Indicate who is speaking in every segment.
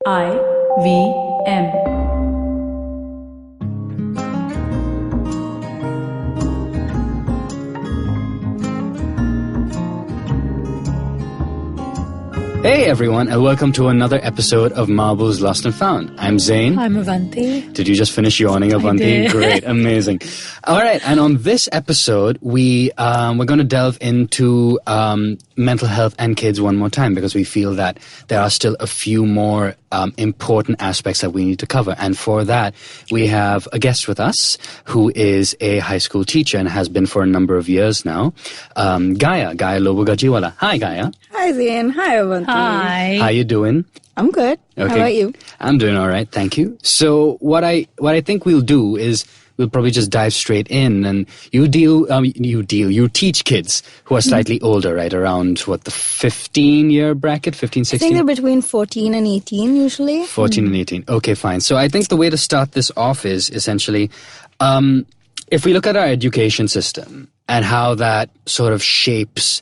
Speaker 1: IVM.
Speaker 2: Hey everyone, and welcome to another episode of Marbles Lost and Found. I'm Zain.
Speaker 3: I'm Avanti.
Speaker 2: Did you just finish yawning, Avanti?
Speaker 3: I did.
Speaker 2: Great, amazing. All right, and on this episode, we're going to delve into mental health and kids one more time because we feel that there are still a few more important aspects that we need to cover. And for that, we have a guest with us who is a high school teacher and has been for a number of years now. Gaya Lobo Gajiwala. Hi, Gaya.
Speaker 4: Hi, Zain. Hi, Avanti.
Speaker 3: Hi.
Speaker 2: How you doing?
Speaker 4: I'm good.
Speaker 2: Okay.
Speaker 4: How about you?
Speaker 2: I'm doing all right, thank you. So what I think we'll do is we'll probably just dive straight in, and you teach kids who are slightly older, right? Around what, the 15-year bracket, 15, 16?
Speaker 4: I think they're between 14 and 18 usually.
Speaker 2: 14 and 18. Okay, fine. So I think the way to start this off is essentially, if we look at our education system and how that sort of shapes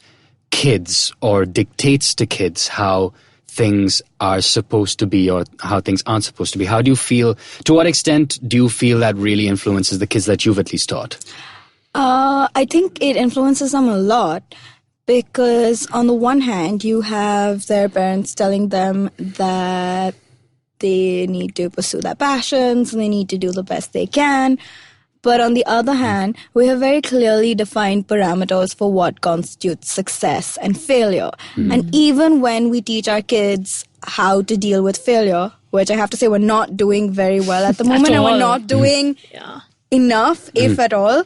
Speaker 2: kids or dictates to kids how things are supposed to be or how things aren't supposed to be. How do you feel, to what extent do you feel that really influences the kids that you've at least taught?
Speaker 4: I think it influences them a lot because on the one hand, you have their parents telling them that they need to pursue their passions and they need to do the best they can. But on the other hand, we have very clearly defined parameters for what constitutes success and failure. And even when we teach our kids how to deal with failure, which I have to say we're not doing very well at the moment, and we're not doing enough, if at all,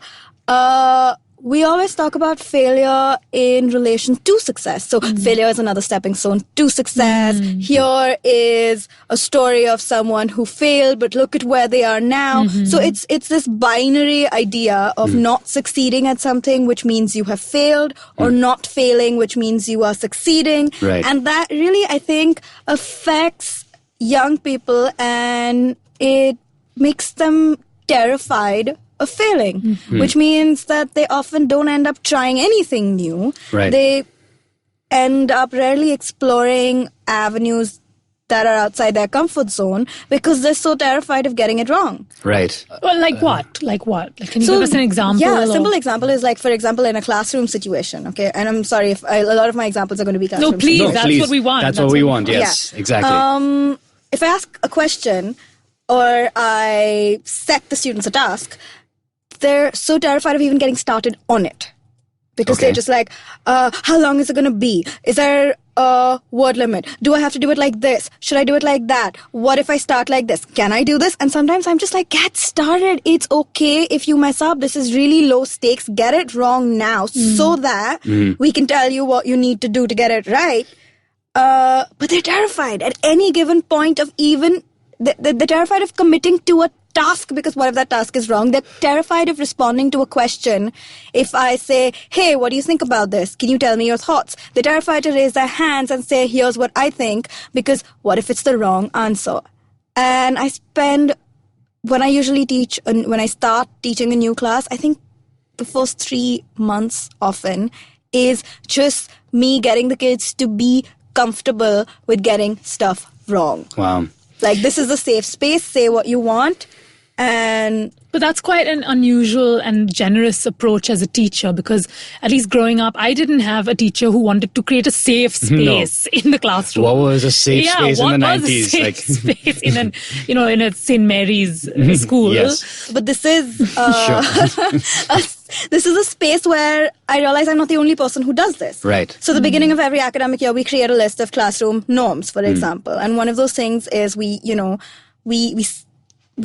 Speaker 4: we always talk about failure in relation to success. So failure is another stepping stone to success. Here is a story of someone who failed, but look at where they are now. So it's this binary idea of not succeeding at something, which means you have failed, or not failing, which means you are succeeding.
Speaker 2: Right.
Speaker 4: And that really, I think, affects young people, and it makes them terrified of failing, which means that they often don't end up trying anything new.
Speaker 2: Right.
Speaker 4: They end up rarely exploring avenues that are outside their comfort zone because they're so terrified of getting it wrong.
Speaker 2: Right.
Speaker 3: Well, like what? Like, can you give us an example?
Speaker 4: Yeah, a simple example is like, for example, in a classroom situation, okay? And I'm sorry if a lot of my examples are going to be classroom.
Speaker 3: No, please,
Speaker 4: situations.
Speaker 3: that's what we want.
Speaker 2: That's what we want, yes, exactly.
Speaker 4: If I ask a question or I set the students a task, they're so terrified of even getting started on it. Because they're just like, how long is it going to be? Is there a word limit? Do I have to do it like this? Should I do it like that? What if I start like this? Can I do this? And sometimes I'm just like, get started. It's okay if you mess up. This is really low stakes. Get it wrong now so that we can tell you what you need to do to get it right. But they're terrified at any given point of even... They're terrified of committing to a task because what if that task is wrong? They're terrified of responding to a question. If I say, hey, what do you think about this? Can you tell me your thoughts? They're terrified to raise their hands and say, here's what I think, because what if it's the wrong answer? And when I start teaching a new class, I think the first 3 months often is just me getting the kids to be comfortable with getting stuff wrong.
Speaker 2: Wow.
Speaker 4: Like, this is a safe space, say what you want,
Speaker 3: But that's quite an unusual and generous approach as a teacher, because at least growing up, I didn't have a teacher who wanted to create a safe space in the classroom.
Speaker 2: What was a safe space in the 90s?
Speaker 3: What was a safe space in a St. Mary's school?
Speaker 2: Yes.
Speaker 4: But this is this is a space where I realize I'm not the only person who does this.
Speaker 2: Right.
Speaker 4: So the beginning of every academic year, we create a list of classroom norms, for example. And one of those things is we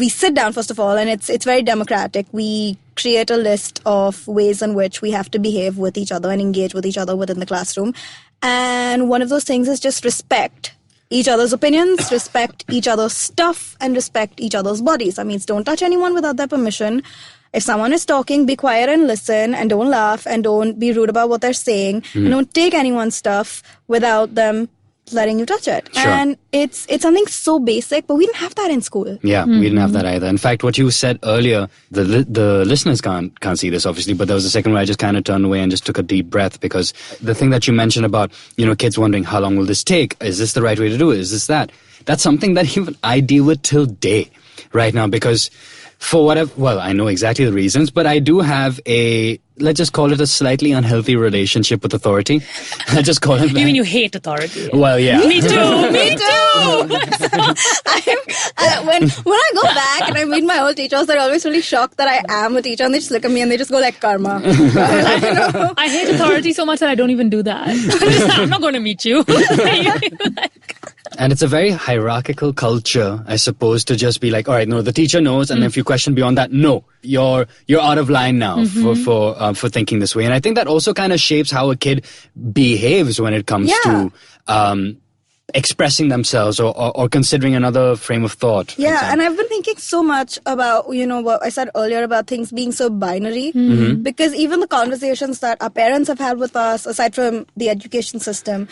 Speaker 4: sit down, first of all, and it's very democratic. We create a list of ways in which we have to behave with each other and engage with each other within the classroom. And one of those things is just respect each other's opinions, respect each other's stuff, and respect each other's bodies. That means don't touch anyone without their permission. If someone is talking, be quiet and listen, and don't laugh, and don't be rude about what they're saying, and don't take anyone's stuff without them letting you touch it.
Speaker 2: Sure.
Speaker 4: And it's something so basic, but we didn't have that in school.
Speaker 2: Yeah, we didn't have that either. In fact, what you said earlier, the listeners can't see this obviously, but there was a second where I just kind of turned away and just took a deep breath, because the thing that you mentioned about, kids wondering how long will this take? Is this the right way to do it? Is this that? That's something that even I deal with till day right now, because for whatever, well, I know exactly the reasons, but I do have let's just call it a slightly unhealthy relationship with authority. Let's just call it that.
Speaker 3: You mean you hate authority?
Speaker 2: Well, yeah.
Speaker 3: Me too. Me too.
Speaker 4: When I go back and I meet my old teachers, they're always really shocked that I am a teacher, and they just look at me and they just go like, karma.
Speaker 3: I hate authority so much that I don't even do that. I'm not going to meet you.
Speaker 2: And it's a very hierarchical culture, I suppose, to just be like, all right, no, the teacher knows, and if you question beyond that, no, you're out of line now for thinking this way. And I think that also kind of shapes how a kid behaves when it comes to expressing themselves or considering another frame of thought.
Speaker 4: Yeah, and I've been thinking so much about, what I said earlier about things being so binary, because even the conversations that our parents have had with us, aside from the education system,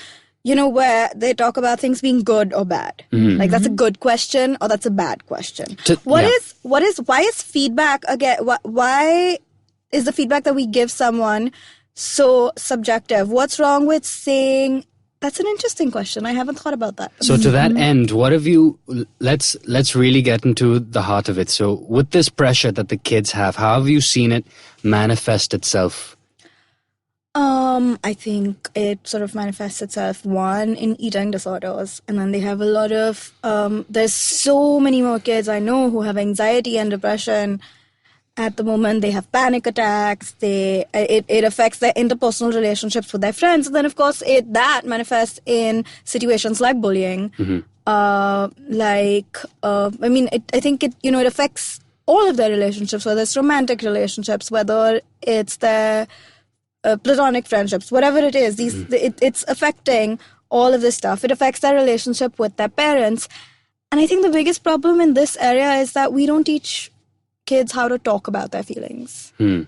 Speaker 4: where they talk about things being good or bad. Like, that's a good question or that's a bad question. Why is feedback, again, why is the feedback that we give someone so subjective? What's wrong with saying, that's an interesting question. I haven't thought about that.
Speaker 2: So to that end, what have you, let's really get into the heart of it. So with this pressure that the kids have, how have you seen it manifest itself?
Speaker 4: I think it sort of manifests itself, one, in eating disorders. And then they have a lot of, there's so many more kids I know who have anxiety and depression. At the moment, they have panic attacks. It affects their interpersonal relationships with their friends. And then, of course, that manifests in situations like bullying. I think it affects all of their relationships, whether it's romantic relationships, whether it's their platonic friendships, whatever it is. It's affecting all of this stuff. It affects their relationship with their parents. And I think the biggest problem in this area is that we don't teach kids how to talk about their feelings.
Speaker 3: Or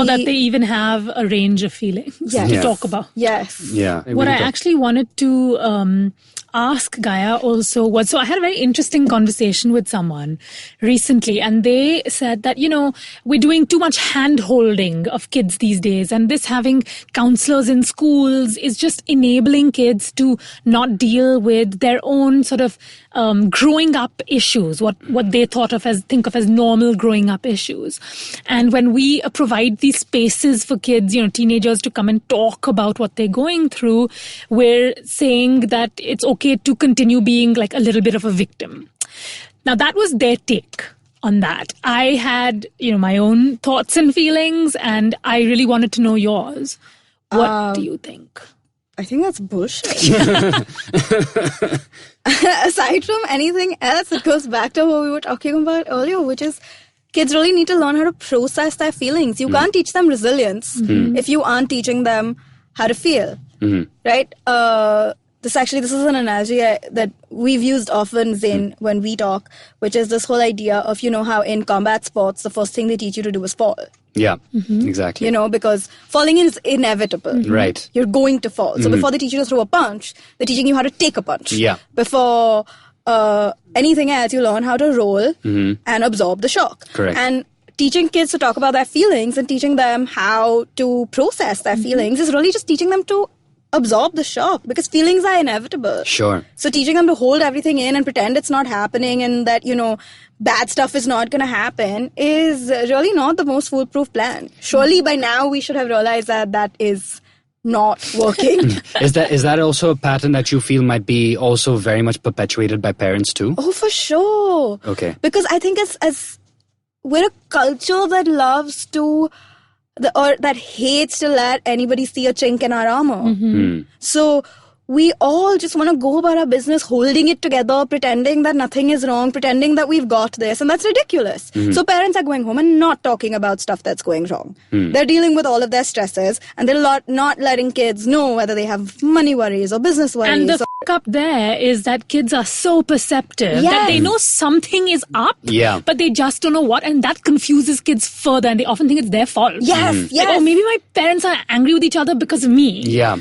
Speaker 3: that they even have a range of feelings to talk about.
Speaker 4: Yes.
Speaker 2: Yeah.
Speaker 3: What I actually wanted to ask Gaya also was, so I had a very interesting conversation with someone recently, and they said that, we're doing too much hand-holding of kids these days, and this having counselors in schools is just enabling kids to not deal with their own sort of growing up issues, what they think of as normal growing up issues. And when we provide these spaces for kids, teenagers to come and talk about what they're going through, we're saying that it's okay to continue being like a little bit of a victim. Now, that was their take on that. I had, my own thoughts and feelings, and I really wanted to know yours. What do you think?
Speaker 4: I think that's bullshit. Aside from anything else, it goes back to what we were talking about earlier, which is kids really need to learn how to process their feelings. You can't teach them resilience if you aren't teaching them how to feel, right? This is an analogy that we've used often, Zain, when we talk, which is this whole idea of, how in combat sports, the first thing they teach you to do is fall.
Speaker 2: Yeah, exactly.
Speaker 4: Because falling is inevitable.
Speaker 2: Right.
Speaker 4: You're going to fall. So before they teach you to throw a punch, they're teaching you how to take a punch.
Speaker 2: Yeah.
Speaker 4: Before anything else, you learn how to roll and absorb the shock.
Speaker 2: Correct.
Speaker 4: And teaching kids to talk about their feelings and teaching them how to process their feelings is really just teaching them to absorb the shock, because feelings are inevitable.
Speaker 2: Sure.
Speaker 4: So teaching them to hold everything in and pretend it's not happening and that, bad stuff is not going to happen is really not the most foolproof plan. Surely by now we should have realized that is not working.
Speaker 2: Is that also a pattern that you feel might be also very much perpetuated by parents too?
Speaker 4: Oh, for sure.
Speaker 2: Okay.
Speaker 4: Because I think as we're a culture that loves to or that hates to let anybody see a chink in our armor. So we all just want to go about our business holding it together, pretending that nothing is wrong, pretending that we've got this, and that's ridiculous. So parents are going home and not talking about stuff that's going wrong. They're dealing with all of their stresses, and they're not letting kids know whether they have money worries or business worries.
Speaker 3: And the up there is that kids are so perceptive that they know something is up, but they just don't know what, and that confuses kids further, and they often think it's their fault.
Speaker 4: Yes.
Speaker 3: Like, oh, maybe my parents are angry with each other because of me.
Speaker 2: Yeah.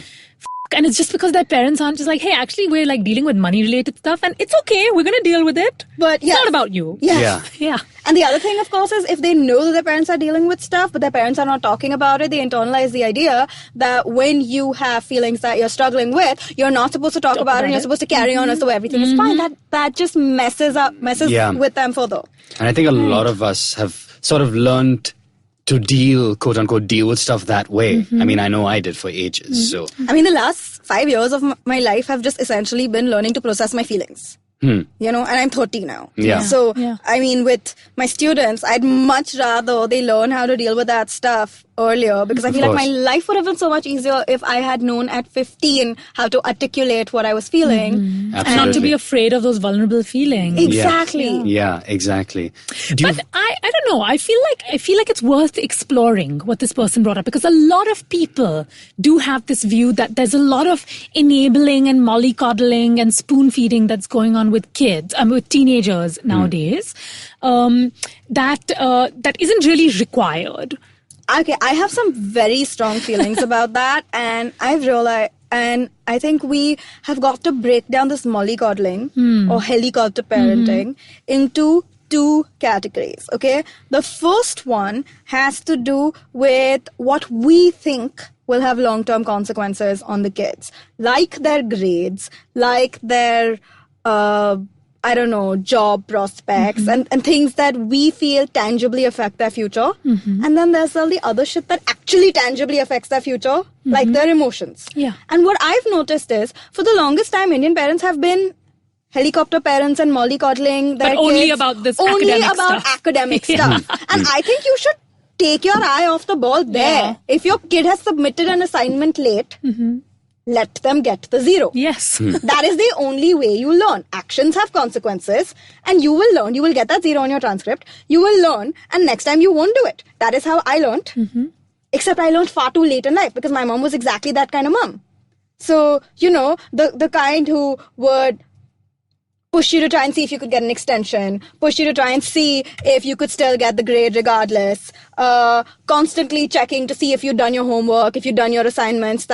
Speaker 3: And it's just because their parents aren't just like, hey, actually, we're like dealing with money-related stuff and it's okay, we're going to deal with it.
Speaker 4: But
Speaker 3: it's not about you.
Speaker 4: Yes.
Speaker 3: Yeah.
Speaker 4: And the other thing, of course, is if they know that their parents are dealing with stuff, but their parents are not talking about it, they internalize the idea that when you have feelings that you're struggling with, you're not supposed to talk about it, and you're supposed to carry on as though everything is fine. That just messes with them further.
Speaker 2: And I think a lot of us have sort of learned to deal, quote unquote, deal with stuff that way. I mean, I know I did for ages. So
Speaker 4: I mean, the last 5 years of my life have just essentially been learning to process my feelings. You know, and I'm 30 now.
Speaker 2: Yeah.
Speaker 4: So, I mean, with my students, I'd much rather they learn how to deal with that stuff earlier, because I feel like my life would have been so much easier if I had known at 15 how to articulate what I was feeling.
Speaker 3: And not to be afraid of those vulnerable feelings.
Speaker 4: Exactly.
Speaker 2: Yeah, exactly.
Speaker 3: But I don't know. I feel like it's worth exploring what this person brought up, because a lot of people do have this view that there's a lot of enabling and mollycoddling and spoon feeding that's going on with kids, with teenagers nowadays, that isn't really required.
Speaker 4: Okay, I have some very strong feelings about that, and I've realized, and I think we have got to break down this mollycoddling or helicopter parenting into two categories, okay? The first one has to do with what we think will have long-term consequences on the kids, like their grades, like their job prospects and things that we feel tangibly affect their future. And then there's all the other shit that actually tangibly affects their future, like their emotions.
Speaker 3: Yeah.
Speaker 4: And what I've noticed is, for the longest time, Indian parents have been helicopter parents and mollycoddling their
Speaker 3: but only
Speaker 4: kids.
Speaker 3: About this
Speaker 4: only
Speaker 3: academic
Speaker 4: about
Speaker 3: stuff.
Speaker 4: academic stuff. And I think you should take your eye off the ball there.
Speaker 3: Yeah.
Speaker 4: If your kid has submitted an assignment late, let them get the 0.
Speaker 3: Yes.
Speaker 4: That is the only way you learn. Actions have consequences, and you will learn. You will get that 0 on your transcript. You will learn, and next time you won't do it. That is how I learned. Except I learned far too late in life, because my mom was exactly that kind of mom. So, you know, the kind who would push you to try and see if you could get an extension, push you to try and see if you could still get the grade regardless, constantly checking to see if you've done your homework, if you've done your assignments.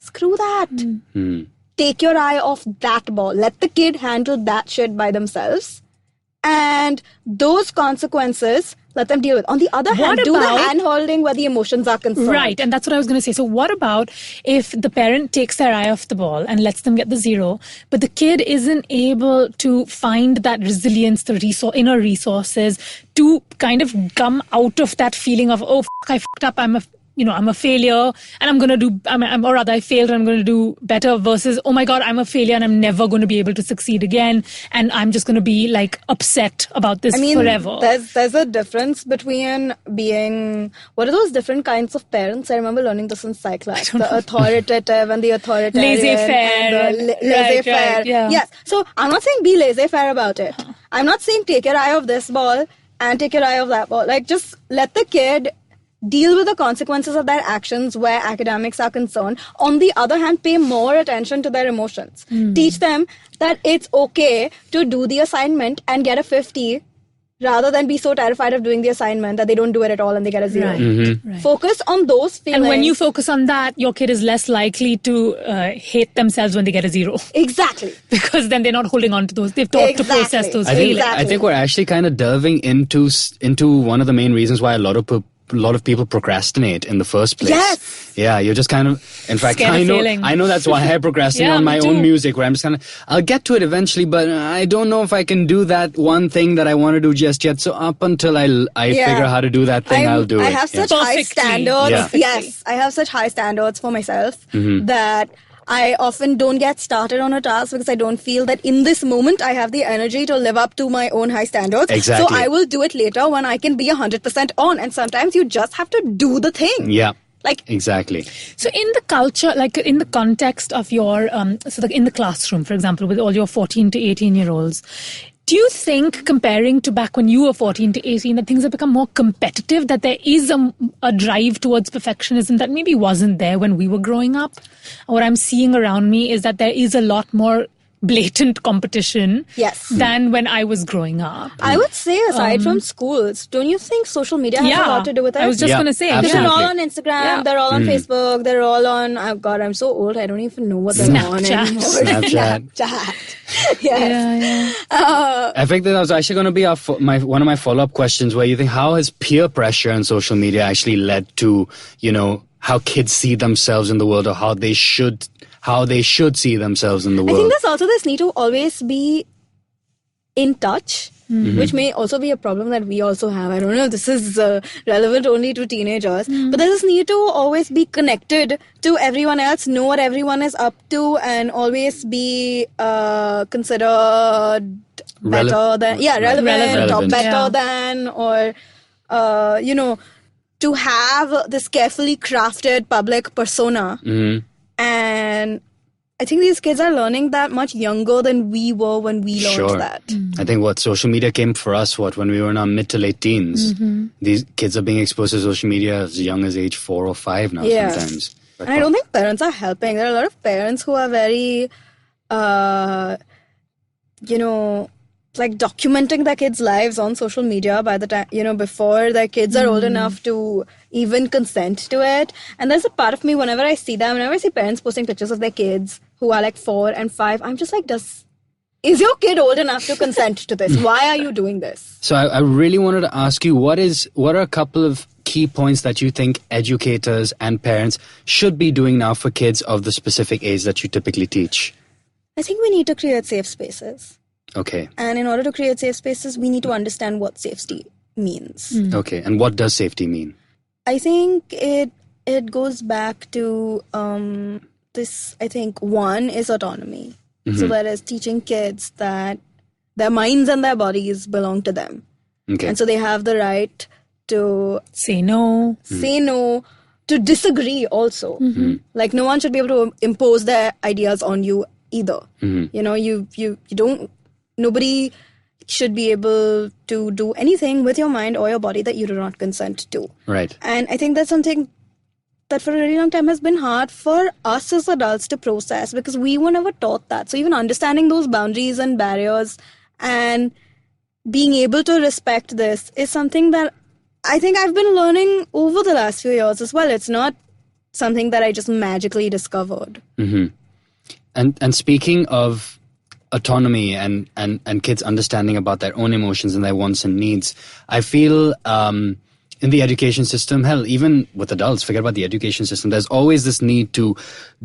Speaker 4: Screw that. Take your eye off that ball. Let the kid handle that shit by themselves. And those consequences, let them deal with. On the other hand, do the hand-holding where the emotions are concerned.
Speaker 3: Right, and that's what I was going to say. So what about if the parent takes their eye off the ball and lets them get the 0, but the kid isn't able to find that resilience, the inner resources to kind of come out of that feeling of, oh, I fucked up, I'm a failure and I'm going to do, or rather I failed and I'm going to do better, versus, oh my God, I'm a failure and I'm never going to be able to succeed again. And I'm just going to be like upset about this forever.
Speaker 4: There's a difference between being, what are those different kinds of parents? I remember learning this in psych class. The authoritative and the authoritarian.
Speaker 3: Laissez-faire.
Speaker 4: Laissez-faire.
Speaker 3: Right, yeah.
Speaker 4: Yes. So I'm not saying be laissez-faire about it. I'm not saying take your eye off this ball and take your eye off that ball. Like, just let the kid deal with the consequences of their actions where academics are concerned. On the other hand, pay more attention to their emotions. Teach them that it's okay to do the assignment and get a 50 rather than be so terrified of doing the assignment that they don't do it at all and they get a 0.
Speaker 3: Right.
Speaker 4: Focus on those feelings.
Speaker 3: And when you focus on that, your kid is less likely to hate themselves when they get a 0.
Speaker 4: Exactly.
Speaker 3: Because then they're not holding on to those. They've taught to process those feelings.
Speaker 2: I think we're actually kind of delving into one of the main reasons why a lot of people procrastinate in the first place.
Speaker 4: Yes.
Speaker 2: Yeah, you're just kind of, in fact, I know that's why I procrastinate on my own music, where I'm just kind of, I'll get to it eventually, but I don't know if I can do that one thing that I want to do just yet. So up until I figure out how to do that thing, I'll do it.
Speaker 4: I have such high standards.
Speaker 2: Yeah.
Speaker 4: Yes, I have such high standards for myself that I often don't get started on a task because I don't feel that in this moment I have the energy to live up to my own high standards.
Speaker 2: Exactly.
Speaker 4: So I will do it later when I can be 100% on. And sometimes you just have to do the thing.
Speaker 2: Yeah.
Speaker 4: Like,
Speaker 2: exactly.
Speaker 3: So in the culture, like in the context of your, in the classroom, for example, with all your 14 to 18-year-olds, do you think, comparing to back when you were 14 to 18, that things have become more competitive, that there is a drive towards perfectionism that maybe wasn't there when we were growing up? What I'm seeing around me is that there is a lot more blatant competition
Speaker 4: Yes.
Speaker 3: than when I was growing up.
Speaker 4: I would say, aside from schools, don't you think social media has a lot to do with it?
Speaker 3: I was just going to say.
Speaker 4: Because they're all
Speaker 2: absolutely.
Speaker 4: on Instagram,
Speaker 3: Yeah.
Speaker 4: they're all on Facebook, they're all on, oh God, I'm so old, I don't even know what they're on
Speaker 3: Snapchat.
Speaker 4: anymore.
Speaker 2: Snapchat.
Speaker 4: Snapchat. Yes.
Speaker 3: Yeah.
Speaker 2: I think that was actually going to be one of my follow-up questions, where you think, how has peer pressure on social media actually led to, how kids see themselves in the world, or how they should see themselves in the world?
Speaker 4: I think there's also this need to always be in touch, which may also be a problem that we also have. I don't know if this is relevant only to teenagers, but there's this need to always be connected to everyone else, know what everyone is up to, and always be considered better than, relevant or better than, or, to have this carefully crafted public persona. And I think these kids are learning that much younger than we were when we learned that.
Speaker 2: I think social media came for us, when we were in our mid to late teens. These kids are being exposed to social media as young as age 4 or 5 now sometimes.
Speaker 4: And I don't think parents are helping. There are a lot of parents who are very, like documenting their kids' lives on social media by the time, before their kids are old enough to even consent to it. And there's a part of me, whenever I see parents posting pictures of their kids who are like 4 and 5, I'm just like, is your kid old enough to consent to this? Why are you doing this?
Speaker 2: So I really wanted to ask you, what are a couple of key points that you think educators and parents should be doing now for kids of the specific age that you typically teach?
Speaker 4: I think we need to create safe spaces.
Speaker 2: Okay.
Speaker 4: And in order to create safe spaces, we need to understand what safety means.
Speaker 2: Okay. And what does safety mean?
Speaker 4: I think it goes back to this. I think one is autonomy. So that is teaching kids that their minds and their bodies belong to them.
Speaker 2: Okay.
Speaker 4: And so they have the right to
Speaker 3: Say no.
Speaker 4: To disagree also. Like no one should be able to impose their ideas on you either. You don't. Nobody should be able to do anything with your mind or your body that you do not consent to.
Speaker 2: Right.
Speaker 4: And I think that's something that for a really long time has been hard for us as adults to process, because we were never taught that. So even understanding those boundaries and barriers and being able to respect this is something that I think I've been learning over the last few years as well. It's not something that I just magically discovered.
Speaker 2: And speaking of autonomy and kids understanding about their own emotions and their wants and needs, I feel in the education system, hell, even with adults, forget about the education system, there's always this need to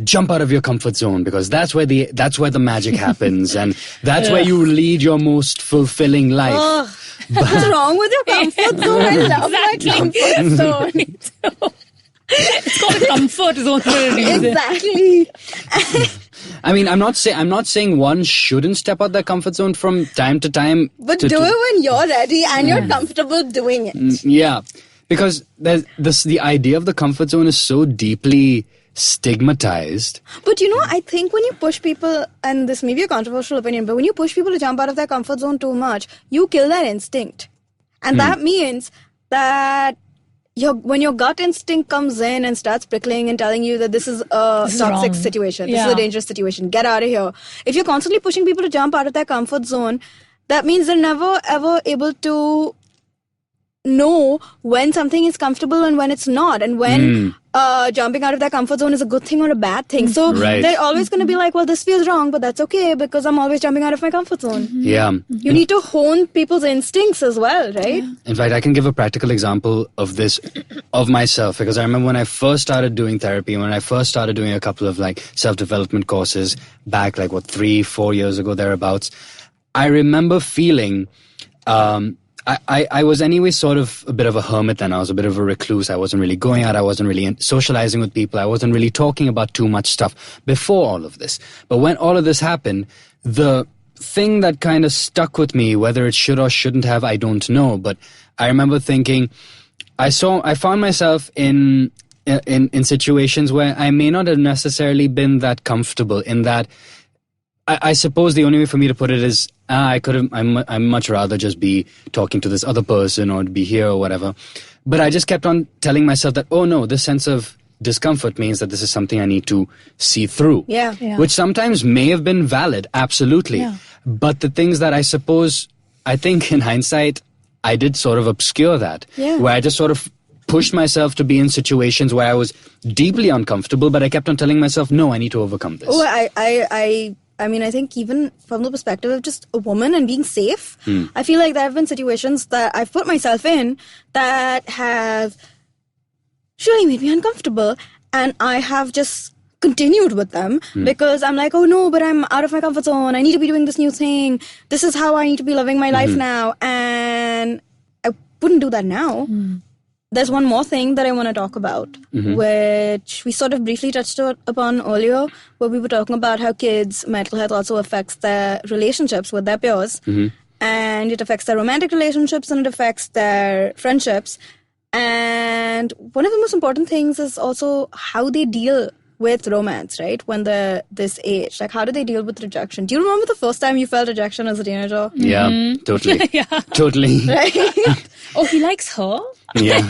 Speaker 2: jump out of your comfort zone, because that's where the magic happens, and that's where you lead your most fulfilling life.
Speaker 4: What's wrong with your comfort zone? I love my comfort zone.
Speaker 3: It's called a comfort zone for a reason.
Speaker 4: Exactly.
Speaker 2: I mean, I'm not saying one shouldn't step out their comfort zone from time to time.
Speaker 4: But do it when you're ready and you're comfortable doing it.
Speaker 2: Yeah, because the idea of the comfort zone is so deeply stigmatized.
Speaker 4: But I think when you push people, and this may be a controversial opinion, but when you push people to jump out of their comfort zone too much, you kill their instinct. And that means that when your gut instinct comes in and starts prickling and telling you that this is a toxic situation, this is a dangerous situation, get out of here. If you're constantly pushing people to jump out of their comfort zone, that means they're never ever able to know when something is comfortable and when it's not, and when jumping out of their comfort zone is a good thing or a bad thing. So they're always going to be like, well, this feels wrong, but that's okay because I'm always jumping out of my comfort zone.
Speaker 2: Yeah.
Speaker 4: You need to hone people's instincts as well, right?
Speaker 3: Yeah.
Speaker 2: In fact, I can give a practical example of this, of myself, because I remember when I first started doing therapy, when I first started doing a couple of self-development courses back 3-4 years ago, thereabouts, I remember feeling, I was anyway sort of a bit of a hermit then. I was a bit of a recluse. I wasn't really going out. I wasn't really socializing with people. I wasn't really talking about too much stuff before all of this. But when all of this happened, the thing that kind of stuck with me, whether it should or shouldn't have, I don't know. But I remember thinking, I found myself in situations where I may not have necessarily been that comfortable, in that I suppose the only way for me to put it is I'd much rather just be talking to this other person or be here or whatever. But I just kept on telling myself that, oh no, this sense of discomfort means that this is something I need to see through.
Speaker 4: Yeah.
Speaker 2: Which sometimes may have been valid, absolutely.
Speaker 3: Yeah.
Speaker 2: But the things that I think in hindsight, I did sort of obscure that.
Speaker 4: Yeah.
Speaker 2: Where I just sort of pushed myself to be in situations where I was deeply uncomfortable, but I kept on telling myself, no, I need to overcome this.
Speaker 4: Oh, I mean, I think even from the perspective of just a woman and being safe, I feel like there have been situations that I've put myself in that have surely made me uncomfortable, and I have just continued with them because I'm like, oh no, but I'm out of my comfort zone. I need to be doing this new thing. This is how I need to be living my life now, and I wouldn't do that now. There's one more thing that I want to talk about, which we sort of briefly touched upon earlier, where we were talking about how kids' mental health also affects their relationships with their peers. And it affects their romantic relationships and it affects their friendships. And one of the most important things is also how they deal with romance, right? When they're this age. Like, how do they deal with rejection? Do you remember the first time you felt rejection as a teenager?
Speaker 2: Yeah, totally.
Speaker 3: Yeah.
Speaker 2: Totally.
Speaker 4: Right?
Speaker 3: Oh, he likes her?
Speaker 2: Yeah.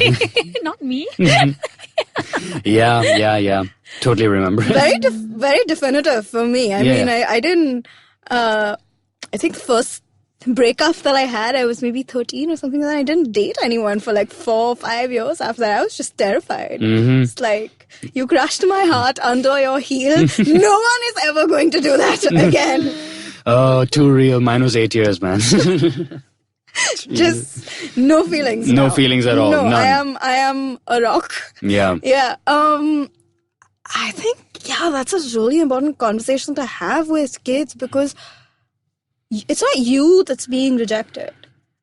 Speaker 3: Not me.
Speaker 2: Yeah. Totally remember.
Speaker 4: Very definitive for me. I mean, I didn't... I think the first breakup that I had, I was maybe 13 or something like that. I didn't date anyone for like 4 or 5 years after that. I was just terrified. It's like, you crushed my heart under your heel. No one is ever going to do that again.
Speaker 2: Oh, too real. Mine was 8 years, man.
Speaker 4: Just no feelings.
Speaker 2: No
Speaker 4: now.
Speaker 2: feelings at all.
Speaker 4: No,
Speaker 2: None.
Speaker 4: I am a rock.
Speaker 2: Yeah.
Speaker 4: Yeah. I think, that's a really important conversation to have with kids because it's not you that's being rejected.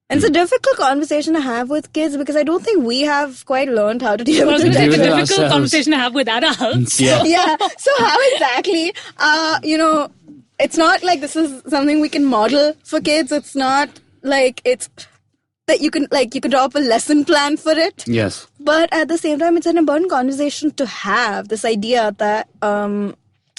Speaker 4: And it's a difficult conversation to have with kids because I don't think we have quite learned how to deal with
Speaker 3: It's a
Speaker 4: rejection.
Speaker 2: with
Speaker 3: difficult
Speaker 2: ourselves.
Speaker 3: conversation to have with adults.
Speaker 2: Yeah.
Speaker 4: Yeah. So how exactly, it's not like this is something we can model for kids. It's not like it's that you can draw up a lesson plan for it.
Speaker 2: Yes.
Speaker 4: But at the same time, it's an important conversation to have, this idea that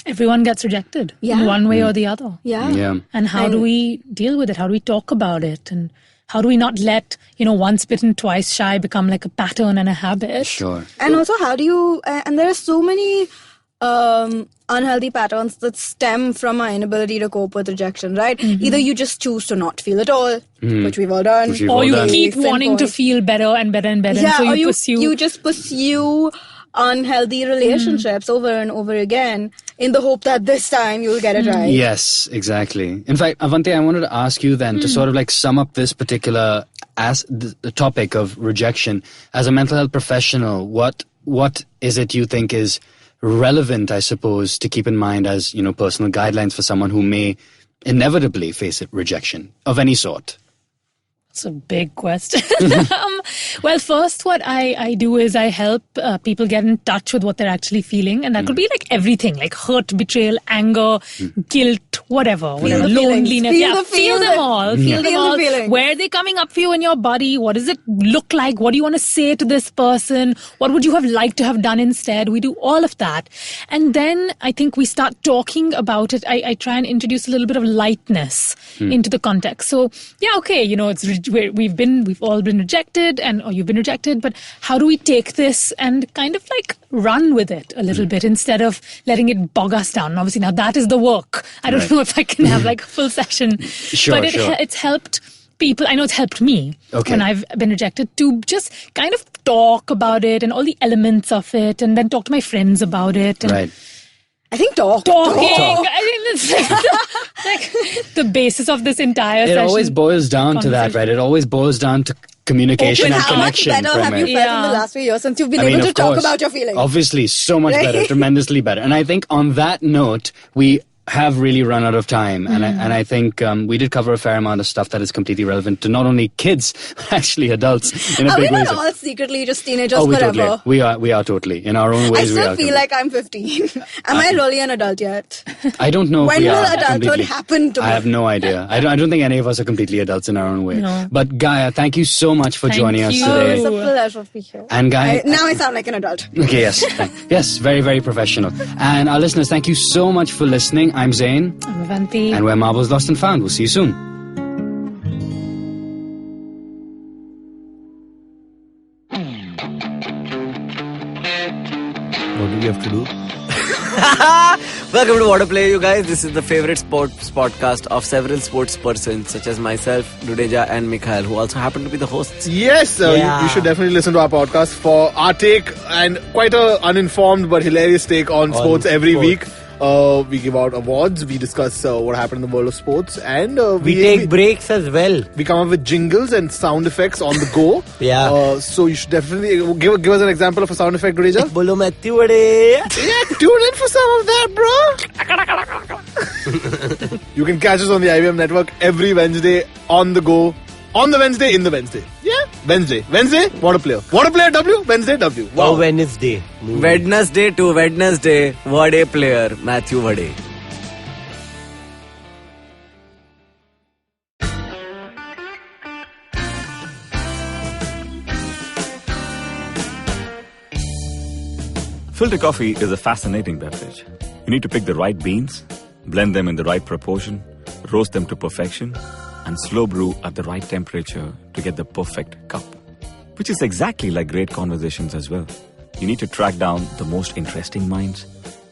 Speaker 3: Everyone gets rejected in one way or the other.
Speaker 2: Yeah.
Speaker 3: And how do we deal with it? How do we talk about it? And how do we not let, once bitten, twice shy become like a pattern and a habit?
Speaker 2: Sure.
Speaker 4: And also, how do you... and there are so many unhealthy patterns that stem from our inability to cope with rejection, right? Either you just choose to not feel at all, which we've all done.
Speaker 3: Or you
Speaker 2: done.
Speaker 3: keep wanting to feel better and better and better.
Speaker 4: Yeah,
Speaker 3: and so
Speaker 4: or
Speaker 3: you pursue...
Speaker 4: you just pursue unhealthy relationships over and over again in the hope that this time you'll get it right.
Speaker 2: Yes, exactly. In fact, Avanti, I wanted to ask you then to sort of like sum up this particular the topic of rejection. As a mental health professional, what is it you think is relevant, I suppose, to keep in mind as, personal guidelines for someone who may inevitably face rejection of any sort?
Speaker 3: It's a big question. Well, first, what I do is I help people get in touch with what they're actually feeling. And that could be like everything, like hurt, betrayal, anger, guilt, whatever. Loneliness. Feel them all. Feel them all.
Speaker 4: Feelings.
Speaker 3: Where are they coming up for you in your body? What does it look like? What do you want to say to this person? What would you have liked to have done instead? We do all of that. And then I think we start talking about it. I try and introduce a little bit of lightness into the context. So, we've all been rejected or you've been rejected, but how do we take this and kind of like run with it a little bit instead of letting it bog us down? And obviously now that is the work. I don't know if I can have like a full session, but it's helped people. I know it's helped me when I've been rejected to just kind of talk about it and all the elements of it and then talk to my friends about it. And
Speaker 4: I think talking.
Speaker 3: I think it's like the basis of this entire session.
Speaker 2: It always boils down to that, right? It always boils down to communication and connection.
Speaker 4: How much better have you felt in the last few years since you've been able to talk about your feelings?
Speaker 2: Obviously, so much better, tremendously better. And I think on that note, we have really run out of time. And I think we did cover a fair amount of stuff that is completely relevant to not only kids, but actually adults in a big way.
Speaker 4: Are we not all secretly just teenagers
Speaker 2: forever?
Speaker 4: Totally.
Speaker 2: We are totally. In our own ways,
Speaker 4: I still feel like I'm 15. Am I really an adult yet?
Speaker 2: I don't know
Speaker 4: when
Speaker 2: if we
Speaker 4: will
Speaker 2: are
Speaker 4: adulthood
Speaker 2: completely.
Speaker 4: happen to me?
Speaker 2: I have no idea. I don't think any of us are completely adults in our own way.
Speaker 3: No.
Speaker 2: But Gaya, thank you so much for joining us
Speaker 3: you.
Speaker 2: today.
Speaker 4: It's a pleasure to be here.
Speaker 2: And Gaya,
Speaker 4: now I sound like an adult.
Speaker 2: Okay, yes. Yes, very, very professional. And our listeners, thank you so much for listening. I'm Zain.
Speaker 3: I'm Avanti.
Speaker 2: And we're Marbles Lost and Found. We'll see you soon.
Speaker 1: to do. Welcome to What a Play, you guys. This is the favorite sports podcast of several sports persons such as myself, Dudeja and Mikhail, who also happen to be the hosts.
Speaker 5: Yes, you should definitely listen to our podcast for our take and quite a uninformed but hilarious take on sports every week. We give out awards, we discuss what happened in the world of sports, and
Speaker 1: we take breaks as well.
Speaker 5: We come up with jingles and sound effects on the go. So you should definitely give us an example of a sound effect, Dudeja.
Speaker 1: Bolo Matthew Vade.
Speaker 5: Yeah, tune in for some of that, bro. You can catch us on the IBM network every Wednesday on the go. On the Wednesday, in the Wednesday. Yeah, Wednesday, What a Player. What a Player W, Wednesday W.
Speaker 1: Wow. Wednesday. Wednesday to Wednesday, What a Player, Matthew Vade.
Speaker 6: Filter coffee is a fascinating beverage. You need to pick the right beans, blend them in the right proportion, roast them to perfection, and slow brew at the right temperature to get the perfect cup. Which is exactly like great conversations as well. You need to track down the most interesting minds,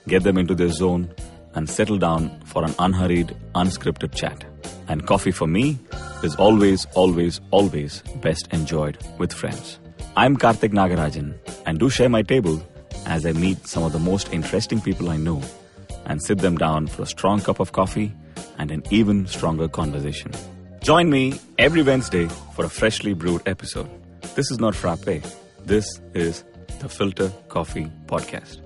Speaker 6: get them into their zone, and settle down for an unhurried, unscripted chat. And coffee for me is always, always, always best enjoyed with friends. I'm Karthik Nagarajan, and do share my table as I meet some of the most interesting people I know and sit them down for a strong cup of coffee and an even stronger conversation. Join me every Wednesday for a freshly brewed episode. This is not frappe. This is the Filter Coffee Podcast.